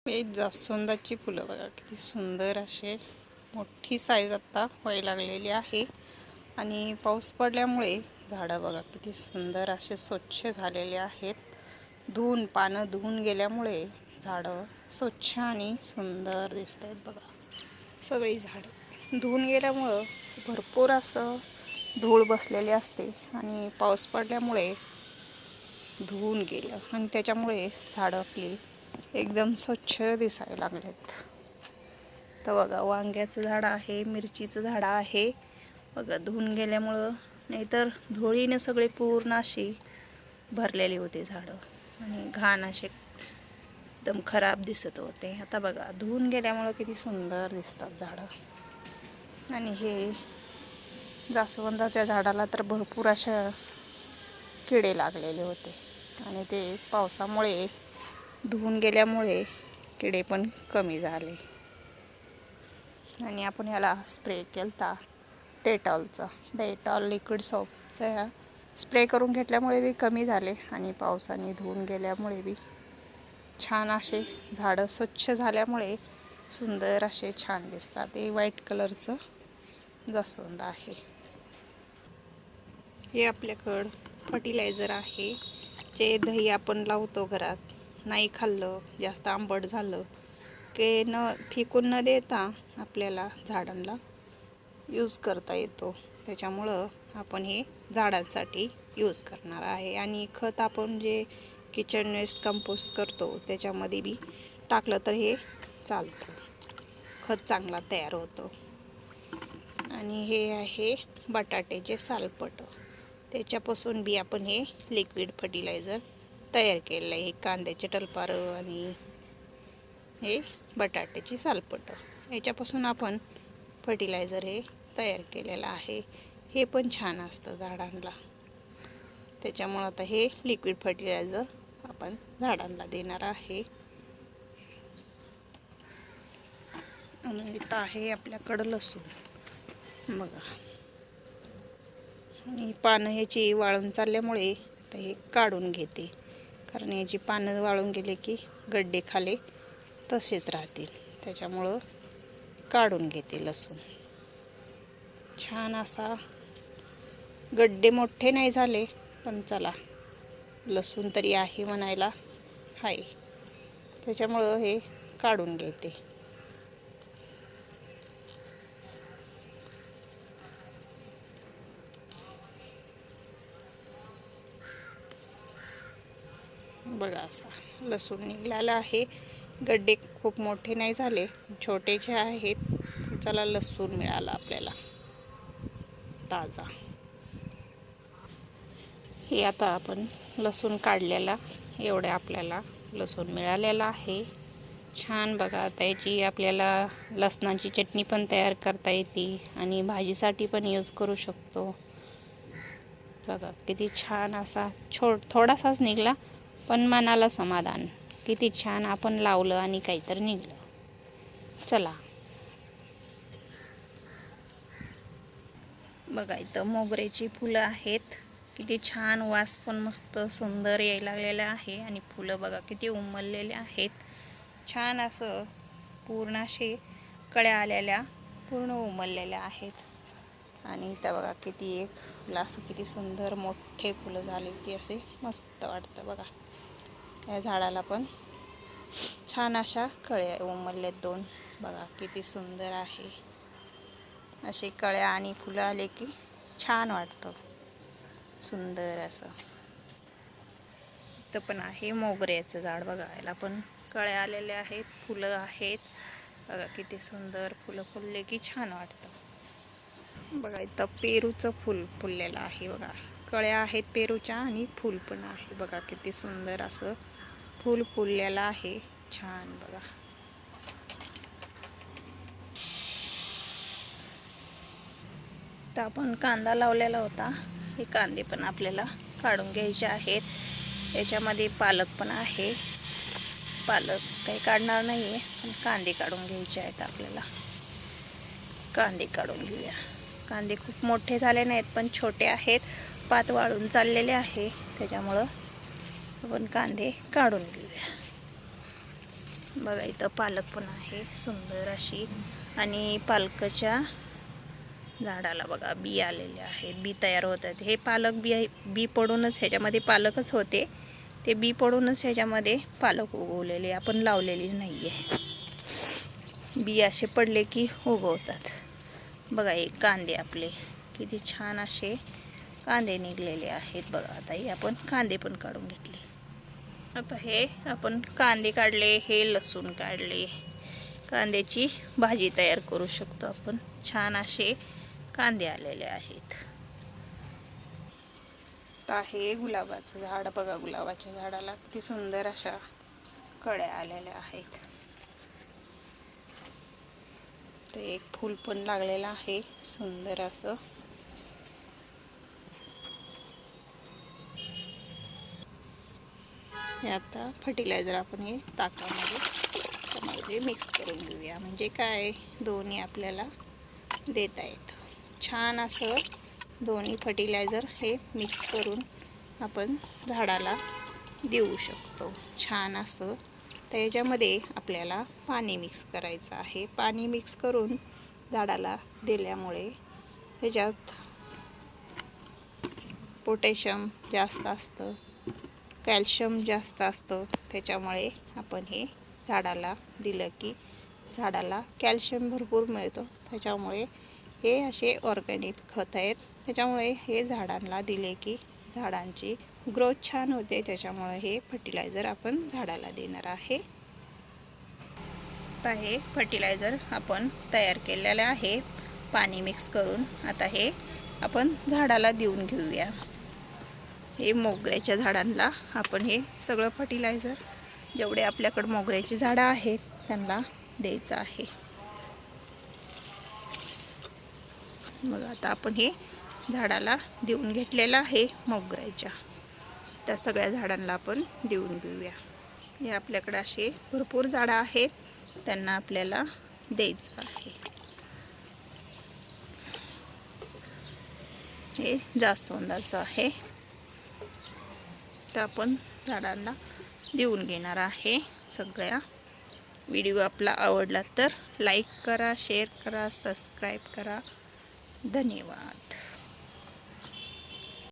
हे जास्वंदाची फुलं बघा किती सुंदर असे मोठी साईज आता व्हायला लागलेली आहे. आणि पाऊस पडल्यामुळे झाडं बघा किती सुंदर असे स्वच्छ झालेले आहेत. पानं धुवून गेल्यामुळे झाडं स्वच्छ आणि सुंदर दिसत आहेत बघा. सगळी झाडं धुवून गेल्यामुळं भरपूर असं धूळ बसलेली असते आणि पाऊस पडल्यामुळे धुवून गेलं आणि त्याच्यामुळे झाडं आपली एकदम स्वच्छ दिसायला लागलेत. तर बघा वांग्याचं झाड आहे, मिरचीचं झाड आहे बघा. धुवून गेल्यामुळं, नाहीतर धुळीने सगळे पूर्ण अशी भरलेली होती झाडं आणि घाण असे एकदम खराब दिसत होते. आता बघा धुवून गेल्यामुळं किती सुंदर दिसतात झाडं. आणि हे जास्वंदाच्या झाडाला तर भरपूर अशा किडे लागलेले होते आणि ते पावसामुळे धुवून गेल्यामुळे किडे पण कमी झाले. आणि आपण ह्याला स्प्रे केलता डेटॉल लिक्विड सोपचा स्प्रे करून घेतल्यामुळे बी कमी झाले आणि पावसाने धुवून गेल्यामुळे बी छान असे झाडं स्वच्छ झाल्यामुळे सुंदर असे छान दिसतात. हे व्हाईट कलरचं जास्वंद आहे. हे आपल्याकडं फर्टिलायझर आहे, जे दही आपण लावतो घरात. नाही खाल्लं, जास्त आंबट झालं की फेकून न देता आपल्याला झाडांना यूज करता येतो. त्याच्यामुळं आपण हे झाडांसाठी यूज करणार आहे. आणि खत आपण जे किचन वेस्ट कंपोस्ट करतो त्याच्यामध्ये बी टाकलं तर हे चालतं, खत चांगला तयार होतो. आणि हे आहे बटाट्याचे सालपट, त्याच्यापासून बी आपण हे लिक्विड फर्टिलायझर तयार केलेलं आहे. कांद्याचे टलपारं आणि हे बटाट्याची सालपट, याच्यापासून आपण फर्टिलायझर हे तयार केलेलं आहे. हे पण छान असतं झाडांना. त्याच्यामुळं आता हे लिक्विड फर्टिलायझर आपण झाडांना देणार आहे. आणि इथं आहे आपल्याकडं लसूण बघा. आणि पानं ह्याची वाळून चालल्यामुळे तर हे काढून घेते, कारण याची पानं वाळून गेले की गड्डे खाले तसेच राहतील. त्याच्यामुळं काढून घेते लसूण. छान असा गड्डे मोठे नाही झाले, पण चला लसूण तरी आहे म्हणायला आहे. त्याच्यामुळं हे काढून घेते. बघा असा लसूण निघाला आहे. गड्डे खूप मोठे नाही झाले, छोटेचे आहेत. चला लसूण मिळाला आपल्याला ताजा. हे आता आपण लसूण काढलेला एवढ्या आपल्याला लसूण मिळालेला आहे. छान बघा. आता याची आपल्याला लसणाची चटणी पण तयार करता येते आणि भाजीसाठी पण यूज करू शकतो. बघा किती छान असा थोडासाच निघाला, पण मनाला समाधान. किती छान आपण लावलं आणि काहीतरी निघलं. चला बघा, इथं मोगऱ्याची फुलं आहेत. किती छान, वास पण मस्त सुंदर यायला लागलेला आहे. आणि फुलं बघा किती उमललेले आहेत. छान असं पूर्ण असे कळ्या आलेल्या पूर्ण उमललेल्या आहेत. आणि इथं बघा किती एक फुलं असं किती सुंदर मोठे फुलं झाले की असे मस्त वाटतं बघा. या झाडाला पण छान अशा कळ्या उमलल्यात 2 बघा किती सुंदर आहे. अशी कळ्या आणि फुलं आले की छान वाटतं सुंदर असं. इथं पण आहे मोगऱ्याचं झाड बघा, याला पण कळ्या आलेल्या आहेत, फुलं आहेत बघा. किती सुंदर फुलं फुलले की छान वाटतं बघा. इथं पेरूचं फुल फुललेलं आहे बघा. कळ्या आहेत पेरूच्या आणि फुल पण आहे बघा. किती सुंदर असं फुल फुललेलं आहे, छान बघा. तर आपण कांदा लावलेला होता, हे कांदे पण आपल्याला काढून घ्यायचे आहेत. याच्यामध्ये पालक पण आहे. पालक काही काढणार नाही आहे, पण कांदे काढून घ्यायचे आहेत आपल्याला. कांदे काढून घेऊया. कांदे खूप मोठे झाले नाहीत, पण छोटे आहेत. पात वाळून चाललेले आहे, त्याच्यामुळं आपण कांदे काढून घेऊया. बघा इथं पालक पण आहे सुंदर अशी, आणि पालकाच्या झाडाला बघा बी आलेले आहेत, बी तयार होत आहेत. हे पालक बी पडूनच ह्याच्यामध्ये पालकच होते, ते बी पडूनच ह्याच्यामध्ये पालक उगवलेले, आपण लावलेली नाही आहे. बी असे पडले की उगवतात. बघा हे कांदे आपले किती छान असे कांदे निघलेले आहेत बघा. आता हे आपण कांदे पण काढून घेतले. आता हे आपण कांदे काढले, हे लसूण काढले, कांद्याची भाजी तयार करू शकतो आपण. छान असे कांदे आलेले आहेत. आता हे गुलाबाचं झाड बघा, गुलाबाच्या झाडाला किती सुंदर अशा कळ्या आलेल्या आहेत. ते एक फूल पण लागलेलं आहे सुंदर असं. हे आता फर्टिलायझर आपण हे ताकामध्ये मिक्स करून घेऊया. म्हणजे काय, दोन्ही आपल्याला देता येतं. छान असं दोन्ही फर्टिलायझर हे मिक्स करून आपण झाडाला देऊ शकतो. छान असं. तर याच्यामध्ये आपल्याला पाणी मिक्स करायचं आहे. पाणी मिक्स करून झाडाला दिल्यामुळे ह्याच्यात पोटॅशियम जास्त असतं, कॅल्शियम जास्त असतं. त्याच्यामुळे आपण हे झाडाला दिलं की झाडाला कॅल्शियम भरपूर मिळतं. त्याच्यामुळे हे असे ऑर्गॅनिक खत आहेत. त्याच्यामुळे हे झाडांना दिले की झाडांची ग्रोथ छान होते. त्याच्यामुळे हे फर्टिलायझर आपण झाडाला देणार आहे. आता हे फर्टिलायझर आपण तयार केलेलं आहे पाणी मिक्स करून. आता हे आपण झाडाला देऊन घेऊया. हे मोगऱ्याच्या झाडांना आपण हे सगळं फर्टिलायझर, जेवढे आपल्याकडे मोगऱ्याची झाडं आहेत त्यांना द्यायचं आहे. मग आता आपण हे झाडाला देऊन घेतलेलं आहे मोगऱ्याच्या. त्या सगळ्या झाडांना आपण देऊन घेऊया. हे आपल्याकडे असे भरपूर झाडं आहेत, त्यांना आपल्याला द्यायचं आहे. हे जास्वंदाचं आहे, तर आपण झाडांना देऊन घेणार आहे सगळ्या. व्हिडिओ आपला आवडला तर लाईक करा, शेअर करा, सबस्क्राईब करा. धन्यवाद.